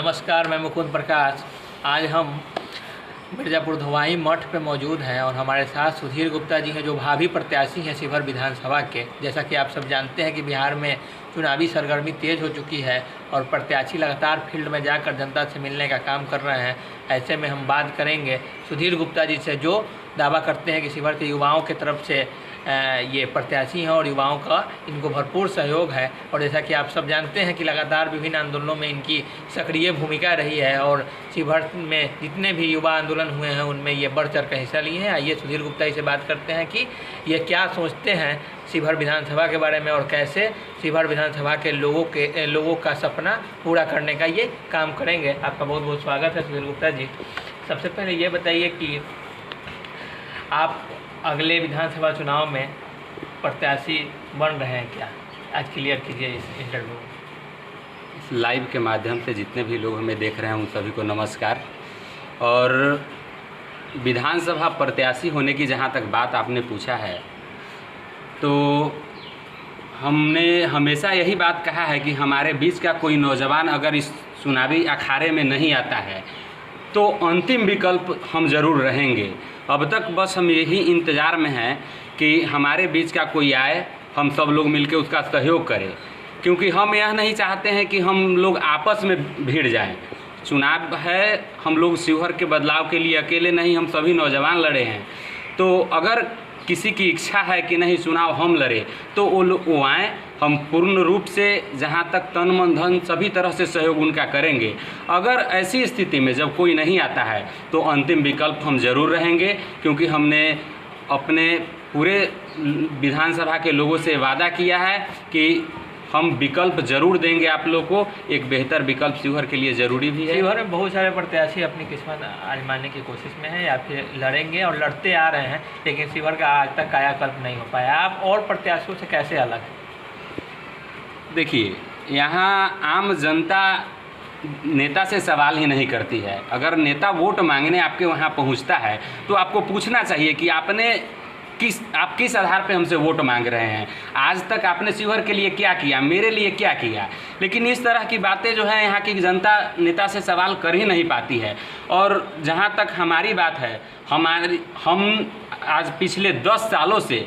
नमस्कार, मैं मुकुंद प्रकाश। आज हम मिर्ज़ापुर धोवाही मठ पे मौजूद हैं और हमारे साथ सुधीर गुप्ता जी हैं, जो भावी प्रत्याशी हैं शिवहर विधानसभा के। जैसा कि आप सब जानते हैं कि बिहार में चुनावी सरगर्मी तेज़ हो चुकी है और प्रत्याशी लगातार फील्ड में जाकर जनता से मिलने का काम कर रहे हैं। ऐसे में हम बात करेंगे सुधीर गुप्ता जी से, जो दावा करते हैं कि शिवहर के युवाओं की तरफ से ये प्रत्याशी हैं और युवाओं का इनको भरपूर सहयोग है। और जैसा कि आप सब जानते हैं कि लगातार विभिन्न आंदोलनों में इनकी सक्रिय भूमिका रही है और शिवहर में जितने भी युवा आंदोलन हुए हैं उनमें ये बढ़ चढ़ कर हिस्सा लिए हैं। आइए सुधीर गुप्ता जी से बात करते हैं कि ये क्या सोचते हैं शिवहर विधानसभा के बारे में और कैसे शिवहर विधानसभा के लोगों का सपना पूरा करने का ये काम करेंगे। आपका बहुत बहुत स्वागत है सुधीर गुप्ता जी। सबसे पहले ये बताइए कि आप अगले विधानसभा चुनाव में प्रत्याशी बन रहे हैं क्या? आज क्लियर कीजिए इस इंटरव्यू। इस लाइव के माध्यम से जितने भी लोग हमें देख रहे हैं उन सभी को नमस्कार। और विधानसभा प्रत्याशी होने की जहां तक बात आपने पूछा है, तो हमने हमेशा यही बात कहा है कि हमारे बीच का कोई नौजवान अगर इस चुनावी अखाड़े में नहीं आता है तो अंतिम विकल्प हम ज़रूर रहेंगे। अब तक बस हम यही इंतज़ार में हैं कि हमारे बीच का कोई आए, हम सब लोग मिलकर उसका सहयोग करें, क्योंकि हम यह नहीं चाहते हैं कि हम लोग आपस में भिड़ जाएं। चुनाव है, हम लोग शिवहर के बदलाव के लिए अकेले नहीं, हम सभी नौजवान लड़े हैं। तो अगर किसी की इच्छा है कि नहीं चुनाव हम लड़े तो वो आएँ, हम पूर्ण रूप से जहां तक तन मन धन सभी तरह से सहयोग उनका करेंगे। अगर ऐसी स्थिति में जब कोई नहीं आता है तो अंतिम विकल्प हम ज़रूर रहेंगे, क्योंकि हमने अपने पूरे विधानसभा के लोगों से वादा किया है कि हम विकल्प जरूर देंगे आप लोग को। एक बेहतर विकल्प शिवहर के लिए ज़रूरी भी है। शिवहर में बहुत सारे प्रत्याशी अपनी किस्मत आजमाने की कोशिश में हैं या फिर लड़ेंगे और लड़ते आ रहे हैं, लेकिन शिवहर का आज तक कायाकल्प नहीं हो पाया। आप और प्रत्याशियों से कैसे अलग हैं? देखिए, यहाँ आम जनता नेता से सवाल ही नहीं करती है। अगर नेता वोट मांगने आपके वहाँ पहुँचता है तो आपको पूछना चाहिए कि आप किस आधार पे हमसे वोट मांग रहे हैं। आज तक आपने शिवहर के लिए क्या किया, मेरे लिए क्या किया। लेकिन इस तरह की बातें जो है यहाँ की जनता नेता से सवाल कर ही नहीं पाती है। और जहाँ तक हमारी बात है, हम आज पिछले 10 सालों से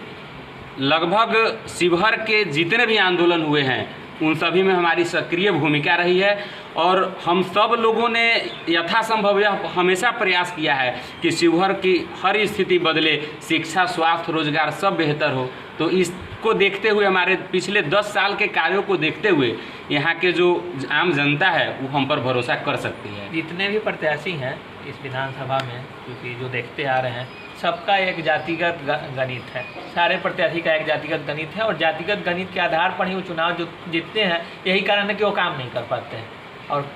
लगभग शिवहर के जितने भी आंदोलन हुए हैं उन सभी में हमारी सक्रिय भूमिका रही है। और हम सब लोगों ने यथासंभव यह हमेशा प्रयास किया है कि शिवहर की हर स्थिति बदले, शिक्षा, स्वास्थ्य, रोजगार सब बेहतर हो। तो इसको देखते हुए, हमारे पिछले 10 साल के कार्यों को देखते हुए यहाँ के जो आम जनता है वो हम पर भरोसा कर सकती है। जितने भी प्रत्याशी हैं इस विधानसभा में, क्योंकि जो देखते आ रहे हैं, सबका एक जातिगत गणित है। सारे प्रत्याशी का एक जातिगत गणित है और जातिगत गणित के आधार पर ही वो चुनाव जो जीतते हैं। यही कारण है कि वो काम नहीं कर पाते हैं। और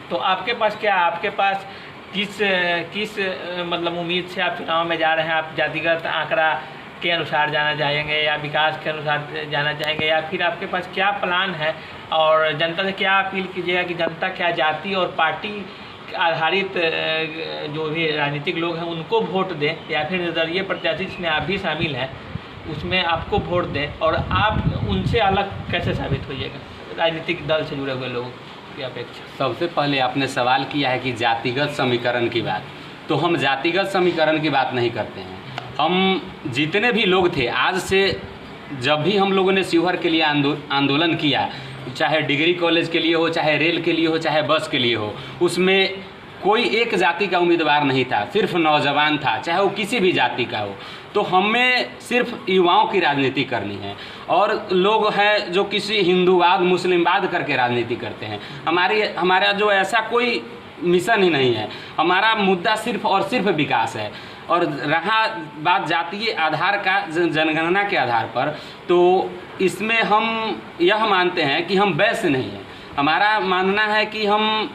तो आपके पास क्या, आपके पास किस मतलब उम्मीद से आप चुनाव में जा रहे हैं? आप जातिगत आंकड़ा के अनुसार जाना चाहेंगे या विकास के अनुसार जाना चाहेंगे, या फिर आपके पास क्या प्लान है? और जनता से क्या अपील कीजिएगा कि जनता क्या जाति और पार्टी आधारित जो भी राजनीतिक लोग हैं उनको वोट दें, या फिर निर्दलीय प्रत्याशी जिसमें आप भी शामिल हैं उसमें आपको वोट दें? और आप उनसे अलग कैसे साबित होइएगा राजनीतिक दल से जुड़े हुए लोगों की अपेक्षा? सबसे पहले आपने सवाल किया है कि जातिगत समीकरण की बात, तो हम जातिगत समीकरण की बात नहीं करते हैं। हम जितने भी लोग थे, आज से जब भी हम लोगों ने शिवहर के लिए आंदोलन किया, चाहे डिग्री कॉलेज के लिए हो, चाहे रेल के लिए हो, चाहे बस के लिए हो, उसमें कोई एक जाति का उम्मीदवार नहीं था, सिर्फ नौजवान था, चाहे वो किसी भी जाति का हो। तो हमें सिर्फ युवाओं की राजनीति करनी है। और लोग हैं जो किसी हिंदूवाद मुस्लिमवाद करके राजनीति करते हैं। हमारा जो ऐसा कोई मिशन ही नहीं है। हमारा मुद्दा सिर्फ और सिर्फ विकास है। और रहा बात जातीय आधार का, जनगणना के आधार पर, तो इसमें हम यह मानते हैं कि हम वैश्य नहीं हैं। हमारा मानना है कि हम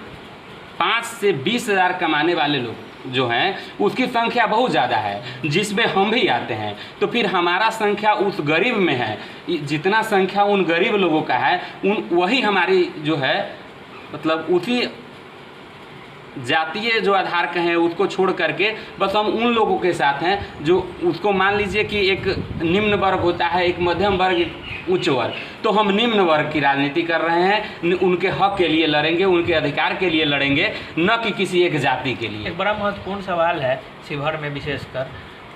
5 से 20 हज़ार कमाने वाले लोग जो हैं उसकी संख्या बहुत ज़्यादा है, जिसमें हम भी आते हैं। तो फिर हमारा संख्या उस गरीब में है, जितना संख्या उन गरीब लोगों का है वही हमारी जो है, मतलब उसी जातीय जो आधार का है उसको छोड़ करके बस हम उन लोगों के साथ हैं जो, उसको मान लीजिए कि एक निम्न वर्ग होता है, एक मध्यम वर्ग उच्च वर्ग, तो हम निम्न वर्ग की राजनीति कर रहे हैं। उनके हक के लिए लड़ेंगे, उनके अधिकार के लिए लड़ेंगे, न कि किसी एक जाति के लिए। एक बड़ा महत्वपूर्ण सवाल है शिवहर में विशेषकर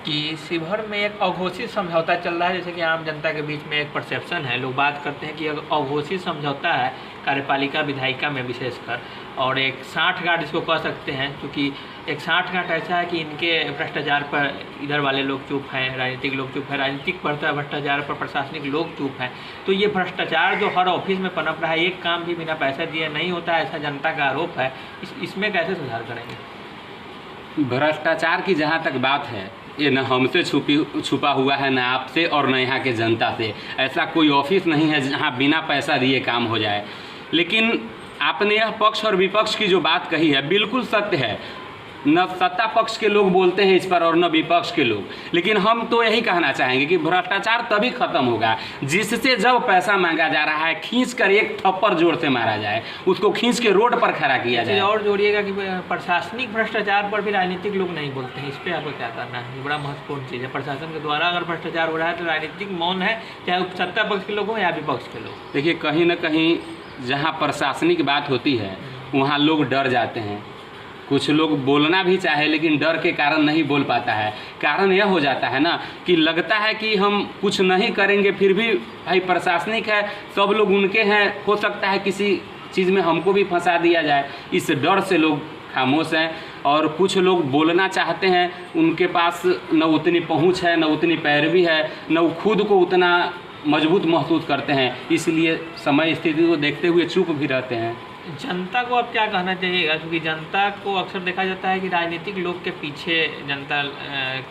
कि शिवहर में एक अघोषित समझौता चल रहा है। जैसे कि आम जनता के बीच में एक परसेप्शन है, लोग बात करते हैं कि अघोषित समझौता है कार्यपालिका विधायिका में विशेषकर, और एक साठगांठ इसको कह सकते हैं, क्योंकि एक साठगांठ ऐसा है कि इनके भ्रष्टाचार पर इधर वाले लोग चुप हैं, राजनीतिक लोग चुप हैं, राजनीतिक भ्रष्टाचार पर प्रशासनिक लोग चुप हैं। तो ये भ्रष्टाचार जो हर ऑफिस में पनप रहा है, एक काम भी बिना पैसा दिए नहीं होता, ऐसा जनता का आरोप है। इसमें कैसे सुधार करेंगे? भ्रष्टाचार की जहाँ तक बात है, ये न हमसे छुपा हुआ है, न आपसे और न यहाँ के जनता से। ऐसा कोई ऑफिस नहीं है जहाँ बिना पैसा दिए काम हो जाए। लेकिन आपने यह पक्ष और विपक्ष की जो बात कही है बिल्कुल सत्य है। न सत्ता पक्ष के लोग बोलते हैं इस पर और न विपक्ष के लोग, लेकिन हम तो यही कहना चाहेंगे कि भ्रष्टाचार तभी खत्म होगा जिससे जब पैसा मांगा जा रहा है खींच कर एक थप्पड़ जोर से मारा जाए, उसको खींच के रोड पर खड़ा किया जाए। और जोड़िएगा कि प्रशासनिक भ्रष्टाचार पर भी राजनीतिक लोग नहीं बोलते हैं, इस पर आपको क्या करना है? ये बड़ा महत्वपूर्ण चीज़ है। प्रशासन के द्वारा अगर भ्रष्टाचार हो रहा है तो राजनीतिक मौन है, चाहे सत्ता पक्ष के लोग हों या विपक्ष के लोग। देखिए, कहीं ना कहीं जहाँ प्रशासनिक बात होती है वहाँ लोग डर जाते हैं। कुछ लोग बोलना भी चाहे लेकिन डर के कारण नहीं बोल पाता है। कारण यह हो जाता है ना कि लगता है कि हम कुछ नहीं करेंगे, फिर भी भाई प्रशासनिक है, सब लोग उनके हैं, हो सकता है किसी चीज़ में हमको भी फंसा दिया जाए। इस डर से लोग खामोश हैं। और कुछ लोग बोलना चाहते हैं, उनके पास न उतनी पहुंच है, न उतनी पैरवी है, न वो खुद को उतना मजबूत महसूस करते हैं, इसलिए समय स्थिति को देखते हुए चुप भी रहते हैं। जनता को अब क्या कहना चाहिएगा? क्योंकि जनता को अक्सर देखा जाता है कि राजनीतिक लोग के पीछे, जनता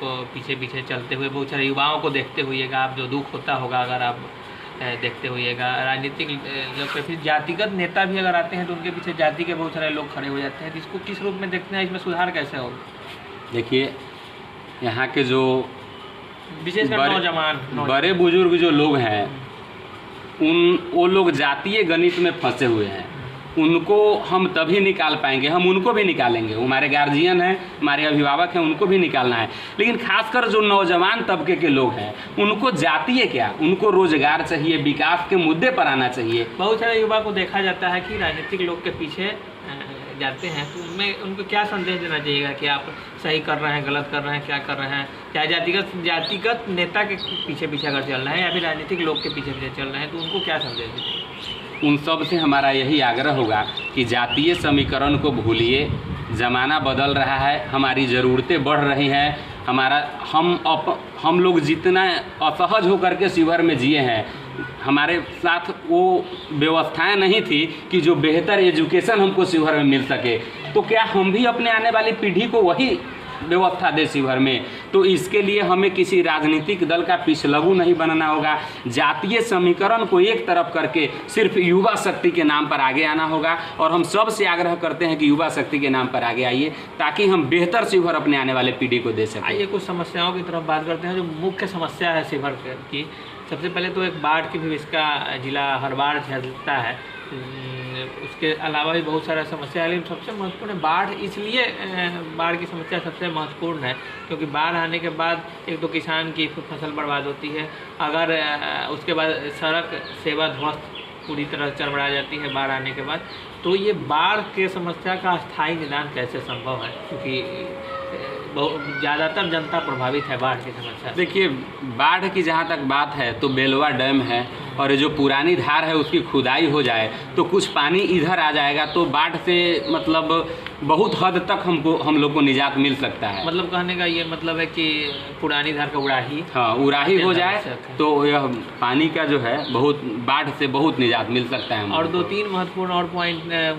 को पीछे चलते हुए, बहुत सारे युवाओं को देखते हुएगा आप, जो दुख होता होगा अगर आप देखते हुएगा राजनीतिक लोग पे। फिर जातिगत नेता भी अगर आते हैं तो उनके पीछे जाति के बहुत सारे लोग खड़े हो जाते हैं। तो इसको किस रूप में देखते हैं? इसमें सुधार कैसे होगा? देखिए, यहाँ के जो विशेषकर नौजवान बड़े बुजुर्ग जो लोग हैं, वो लोग जातीय गणित में फंसे हुए हैं। उनको हम तभी निकाल पाएंगे, हम उनको भी निकालेंगे। हमारे गार्जियन हैं, हमारे अभिभावक हैं, उनको भी निकालना है। लेकिन खासकर जो नौजवान तबके के लोग हैं, उनको जातीय क्या, उनको रोजगार चाहिए, विकास के मुद्दे पर आना चाहिए। बहुत सारे युवा को देखा जाता है कि राजनीतिक लोग के पीछे जाते हैं, तो उनमें उनको क्या संदेश देना चाहिएगा कि आप सही कर रहे हैं, गलत कर रहे हैं, क्या कर रहे हैं? चाहे जातिगत नेता के पीछे अगर चल रहे हैं या फिर राजनीतिक लोग के पीछे चल रहे हैं, तो उनको क्या संदेश दीजिए? उन सब से हमारा यही आग्रह होगा कि जातीय समीकरण को भूलिए। ज़माना बदल रहा है, हमारी ज़रूरतें बढ़ रही हैं। हम लोग जितना असहज होकर के शिवहर में जिए हैं, हमारे साथ वो व्यवस्थाएं नहीं थी कि जो बेहतर एजुकेशन हमको शिवहर में मिल सके। तो क्या हम भी अपने आने वाली पीढ़ी को वही व्यवस्था दे शिवहर में? तो इसके लिए हमें किसी राजनीतिक दल का पिछलगू नहीं बनना होगा। जातीय समीकरण को एक तरफ करके सिर्फ युवा शक्ति के नाम पर आगे आना होगा। और हम सब से आग्रह करते हैं कि युवा शक्ति के नाम पर आगे आइए, ताकि हम बेहतर शिवहर अपने आने वाले पीढ़ी को दे सकें। आइए कुछ समस्याओं की तरफ बात करते हैं। जो मुख्य समस्या है शिवहर की, सबसे पहले तो एक बाढ़ की भी इसका जिला हर बार झेलता है। उसके अलावा भी बहुत सारा समस्या है, लेकिन सबसे महत्वपूर्ण है बाढ़। इसलिए बाढ़ की समस्या सबसे महत्वपूर्ण है क्योंकि बाढ़ आने के बाद एक तो किसान की फसल बर्बाद होती है, अगर उसके बाद सड़क सेवा ध्वस्त पूरी तरह चरमरा जाती है बाढ़ आने के बाद। तो ये बाढ़ के समस्या का स्थायी निदान कैसे संभव है? क्योंकि ज़्यादातर जनता प्रभावित है बाढ़ की समस्या। देखिए, बाढ़ की जहाँ तक बात है तो बेलवा डैम है, और जो पुरानी धार है उसकी खुदाई हो जाए तो कुछ पानी इधर आ जाएगा, तो बाढ़ से मतलब बहुत हद तक हम लोग को निजात मिल सकता है। मतलब कहने का ये मतलब है कि पुरानी धार का उड़ाही, हाँ, उड़ाही हो जाए तो यह पानी का जो है बहुत, बाढ़ से बहुत निजात मिल सकता है। और 2-3 महत्वपूर्ण और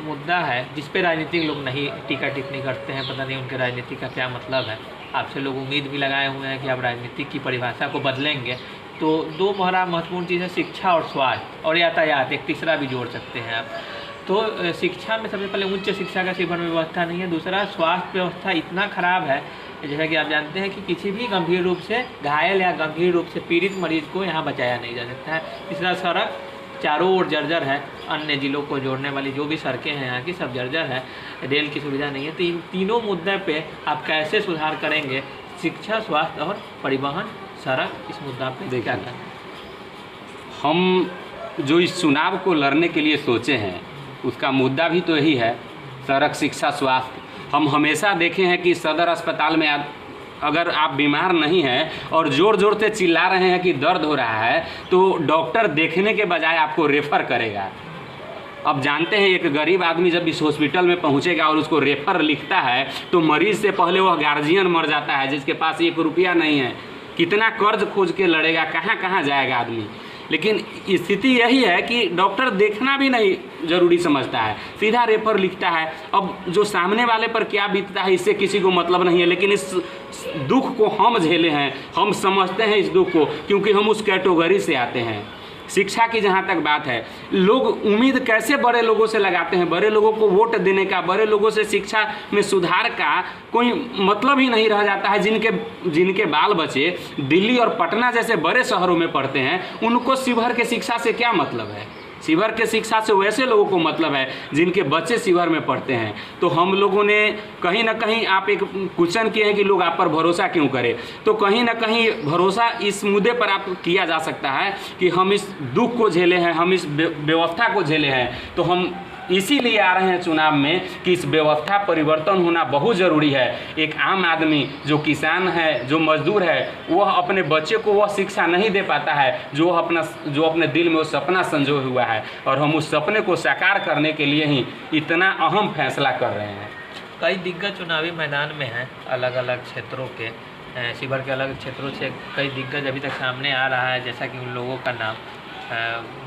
मुद्दा है जिस पे राजनीतिक लोग नहीं टीका टिप्पणी करते हैं। पता नहीं उनके राजनीति का क्या मतलब है। आपसे लोग उम्मीद भी लगाए हुए हैं कि आप राजनीति की परिभाषा को बदलेंगे। तो 2 बड़ा महत्वपूर्ण चीज़ है, शिक्षा और स्वास्थ्य और यातायात, एक तीसरा भी जोड़ सकते हैं आप। तो शिक्षा में सबसे पहले उच्च शिक्षा का शिवहर में व्यवस्था नहीं है। दूसरा, स्वास्थ्य व्यवस्था इतना ख़राब है, जैसा कि आप जानते हैं कि किसी भी गंभीर रूप से घायल या गंभीर रूप से पीड़ित मरीज को यहाँ बचाया नहीं जा सकता है। तीसरा, सड़क चारों ओर जर्जर है, अन्य जिलों को जोड़ने वाली जो भी सड़कें हैं यहाँ की सब जर्जर है, रेल की सुविधा नहीं है। तो इन तीनों मुद्दे पे आप कैसे सुधार करेंगे? शिक्षा, स्वास्थ्य और परिवहन, सड़क, इस मुद्दा पे क्या करना है? हम जो इस चुनाव को लड़ने के लिए सोचे हैं उसका मुद्दा भी तो यही है, सड़क, शिक्षा, स्वास्थ्य। हम हमेशा देखे हैं कि सदर अस्पताल में अगर आप बीमार नहीं हैं और ज़ोर ज़ोर से चिल्ला रहे हैं कि दर्द हो रहा है तो डॉक्टर देखने के बजाय आपको रेफ़र करेगा। अब जानते हैं एक गरीब आदमी जब इस हॉस्पिटल में पहुंचेगा और उसको रेफ़र लिखता है तो मरीज़ से पहले वह गार्जियन मर जाता है जिसके पास 1 रुपया नहीं है। कितना कर्ज खोज के लड़ेगा, कहाँ कहाँ जाएगा आदमी। लेकिन स्थिति यही है कि डॉक्टर देखना भी नहीं ज़रूरी समझता है, सीधा रेफ़र लिखता है। अब जो सामने वाले पर क्या बीतता है इससे किसी को मतलब नहीं है, लेकिन इस दुख को हम झेले हैं, हम समझते हैं इस दुख को, क्योंकि हम उस कैटेगरी से आते हैं। शिक्षा की जहाँ तक बात है, लोग उम्मीद कैसे बड़े लोगों से लगाते हैं, बड़े लोगों को वोट देने का, बड़े लोगों से शिक्षा में सुधार का कोई मतलब ही नहीं रह जाता है। जिनके बाल बच्चे दिल्ली और पटना जैसे बड़े शहरों में पढ़ते हैं, उनको शिवहर के शिक्षा से क्या मतलब है। शिवहर के शिक्षा से वैसे लोगों को मतलब है जिनके बच्चे शिवहर में पढ़ते हैं। तो हम लोगों ने कहीं ना कहीं, आप एक क्वेश्चन किए हैं कि लोग आप पर भरोसा क्यों करें, तो कहीं ना कहीं भरोसा इस मुद्दे पर आप किया जा सकता है कि हम इस दुख को झेले हैं, हम इस व्यवस्था को झेले हैं। तो हम इसीलिए आ रहे हैं चुनाव में कि इस व्यवस्था परिवर्तन होना बहुत ज़रूरी है। एक आम आदमी जो किसान है, जो मजदूर है, वह अपने बच्चे को वह शिक्षा नहीं दे पाता है जो अपने दिल में वो सपना संजोए हुआ है, और हम उस सपने को साकार करने के लिए ही इतना अहम फैसला कर रहे हैं। कई दिग्गज चुनावी मैदान में हैं, अलग अलग क्षेत्रों के, शिवहर के अलग क्षेत्रों से कई दिग्गज अभी तक सामने आ रहा है, जैसा कि उन लोगों का नाम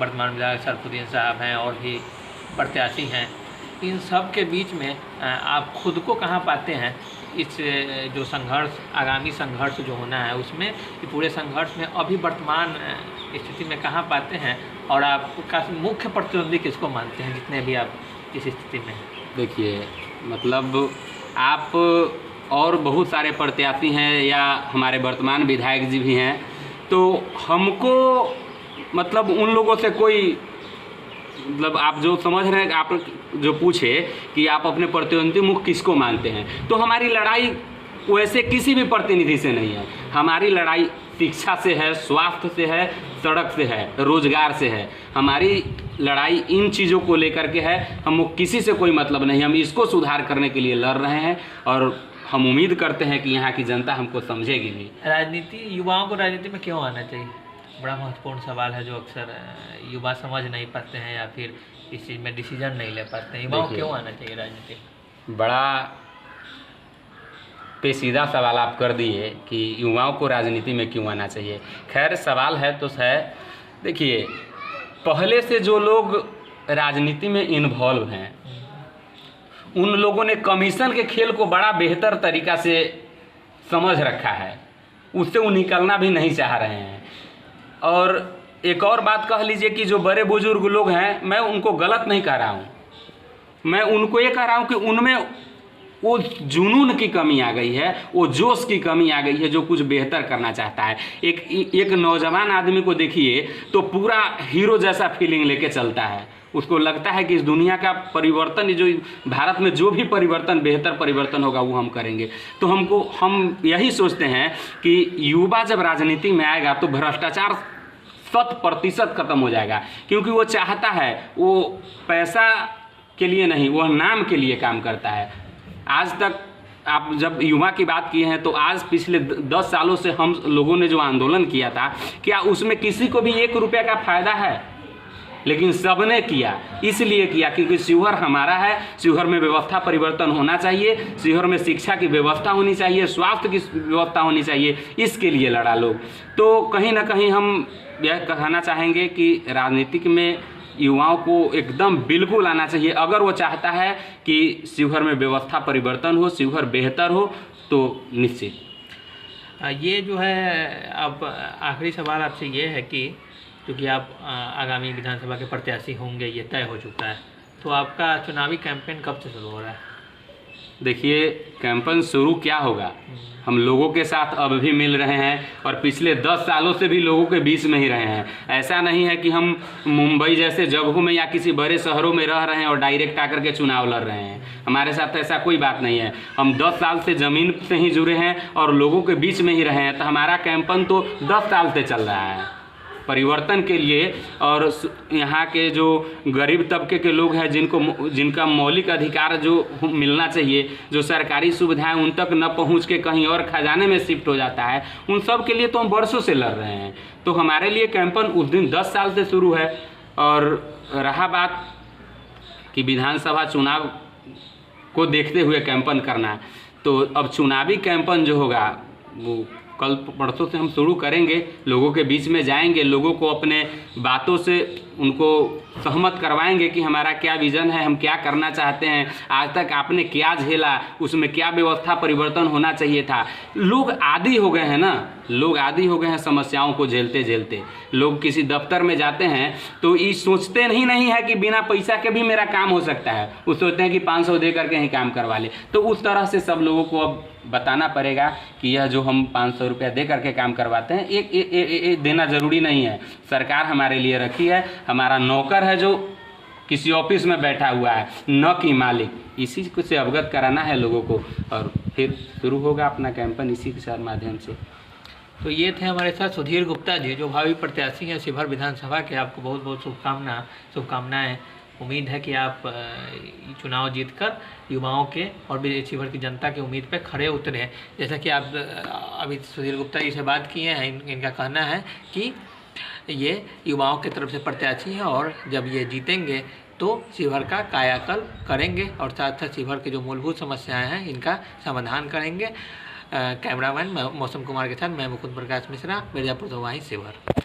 वर्तमान विधायक सरफुद्दीन साहब हैं और भी प्रत्याशी हैं। इन सब के बीच में आप खुद को कहाँ पाते हैं इस जो संघर्ष, आगामी संघर्ष जो होना है उसमें, ये पूरे संघर्ष में अभी वर्तमान स्थिति में कहाँ पाते हैं, और आपका मुख्य प्रतिद्वंदी किसको मानते हैं जितने भी आप इस स्थिति में हैं? देखिए, मतलब आप और बहुत सारे प्रत्याशी हैं या हमारे वर्तमान विधायक जी भी हैं, तो हमको मतलब उन लोगों से कोई मतलब आप जो समझ रहे हैं, आप जो पूछे कि आप अपने प्रतिद्वंदी मुख्य किसको मानते हैं, तो हमारी लड़ाई वैसे किसी भी प्रतिनिधि से नहीं है। हमारी लड़ाई शिक्षा से है, स्वास्थ्य से है, सड़क से है, रोजगार से है। हमारी लड़ाई इन चीज़ों को लेकर के है। हम किसी से कोई मतलब नहीं, हम इसको सुधार करने के लिए लड़ रहे हैं और हम उम्मीद करते हैं कि यहाँ की जनता हमको समझेगी भी। राजनीति, युवाओं को राजनीति में क्यों आना चाहिए? बड़ा महत्वपूर्ण सवाल है जो अक्सर युवा समझ नहीं पाते हैं या फिर इस चीज़ में डिसीजन नहीं ले पाते हैं। युवाओं क्यों आना चाहिए राजनीति? बड़ा पेचीदा सवाल आप कर दिए कि युवाओं को राजनीति में क्यों आना चाहिए। खैर, सवाल है तो है। देखिए, पहले से जो लोग राजनीति में इन्वॉल्व हैं उन लोगों ने कमीशन के खेल को बड़ा बेहतर तरीक़ा से समझ रखा है, उससे वो निकलना भी नहीं चाह रहे हैं। और एक और बात कह लीजिए कि जो बड़े बुजुर्ग लोग हैं, मैं उनको गलत नहीं कह रहा हूँ, मैं उनको ये कह रहा हूँ कि उनमें वो जुनून की कमी आ गई है, वो जोश की कमी आ गई है जो कुछ बेहतर करना चाहता है। एक नौजवान आदमी को देखिए तो पूरा हीरो जैसा फीलिंग लेके चलता है। उसको लगता है कि इस दुनिया का परिवर्तन, जो भारत में जो भी परिवर्तन, बेहतर परिवर्तन होगा वो हम करेंगे। तो हम यही सोचते हैं कि युवा जब राजनीति में आएगा तो भ्रष्टाचार 100% खत्म हो जाएगा, क्योंकि वो चाहता है, वो पैसा के लिए नहीं, वह नाम के लिए काम करता है। आज तक आप जब युवा की बात की हैं तो आज पिछले 10 सालों से हम लोगों ने जो आंदोलन किया था, क्या उसमें किसी को भी 1 रुपये का फ़ायदा है? लेकिन सबने किया, इसलिए किया क्योंकि शिवहर हमारा है, शिवहर में व्यवस्था परिवर्तन होना चाहिए, शिवहर में शिक्षा की व्यवस्था होनी चाहिए, स्वास्थ्य की व्यवस्था होनी चाहिए, इसके लिए लड़ा लोग। तो कहीं ना कहीं हम यह कहना चाहेंगे कि राजनीतिक में युवाओं को एकदम बिल्कुल आना चाहिए। अगर वो चाहता है कि शिवहर में व्यवस्था परिवर्तन हो, शिवहर बेहतर हो, तो निश्चित। ये जो है, अब आखिरी सवाल आपसे ये है कि क्योंकि आप आगामी विधानसभा के प्रत्याशी होंगे, ये तय हो चुका है, तो आपका चुनावी कैंपेन कब से शुरू हो रहा है? देखिए, कैंपेन शुरू क्या होगा, हम लोगों के साथ अब भी मिल रहे हैं और पिछले 10 सालों से भी लोगों के बीच में ही रहे हैं। ऐसा नहीं है कि हम मुंबई जैसे जगहों में या किसी बड़े शहरों में रह रहे हैं और डायरेक्ट आकर के चुनाव लड़ रहे हैं। हमारे साथ ऐसा कोई बात नहीं है। हम 10 साल से ज़मीन से ही जुड़े हैं और लोगों के बीच में ही रहे हैं। तो हमारा कैंपेन तो 10 साल से चल रहा है। परिवर्तन के लिए और यहाँ के जो गरीब तबके के लोग हैं जिनका मौलिक अधिकार जो मिलना चाहिए, जो सरकारी सुविधाएं उन तक न पहुँच के कहीं और खजाने में शिफ्ट हो जाता है, उन सब के लिए तो हम वर्षों से लड़ रहे हैं। तो हमारे लिए कैंपेन उस दिन 10 साल से शुरू है। और रहा बात कि विधानसभा चुनाव को देखते हुए कैंपेन करना, तो अब चुनावी कैंपेन जो होगा वो कल परसों से हम शुरू करेंगे। लोगों के बीच में जाएंगे, लोगों को अपने बातों से उनको सहमत करवाएंगे कि हमारा क्या विज़न है, हम क्या करना चाहते हैं, आज तक आपने क्या झेला, उसमें क्या व्यवस्था परिवर्तन होना चाहिए था। लोग आदी हो गए हैं ना, लोग आदी हो गए हैं समस्याओं को झेलते झेलते। लोग किसी दफ्तर में जाते हैं तो ये सोचते नहीं है कि बिना पैसा के भी मेरा काम हो सकता है, वो सोचते हैं कि 500 दे करके ही काम करवा ले। तो उस तरह से सब लोगों को अब बताना पड़ेगा कि यह जो हम 500 रुपया दे करके काम करवाते हैं एक देना ज़रूरी नहीं है। सरकार हमारे लिए रखी है, हमारा नौकर है जो किसी ऑफिस में बैठा हुआ है, न कि मालिक। इसी से अवगत कराना है लोगों को और फिर शुरू होगा अपना कैंपेन इसी के साथ माध्यम से। तो ये थे हमारे साथ सुधीर गुप्ता जी, जो भावी प्रत्याशी हैं शिवहर विधानसभा के। आपको बहुत बहुत शुभकामनाएं। उम्मीद है कि आप चुनाव जीतकर युवाओं के और शिवहर की जनता की उम्मीद पे खड़े उतरे। जैसा कि आप अभी सुधीर गुप्ता जी से बात किए हैं, इनका कहना है कि ये युवाओं की तरफ से प्रत्याशी हैं और जब ये जीतेंगे तो शिवहर का कायाकल्प करेंगे और साथ साथ शिवहर की जो मूलभूत समस्याएं हैं इनका समाधान करेंगे। कैमरामैन मौसम कुमार के साथ मैं मुकुंद प्रकाश मिश्रा, मिर्जापुर धवाही, शिवहर।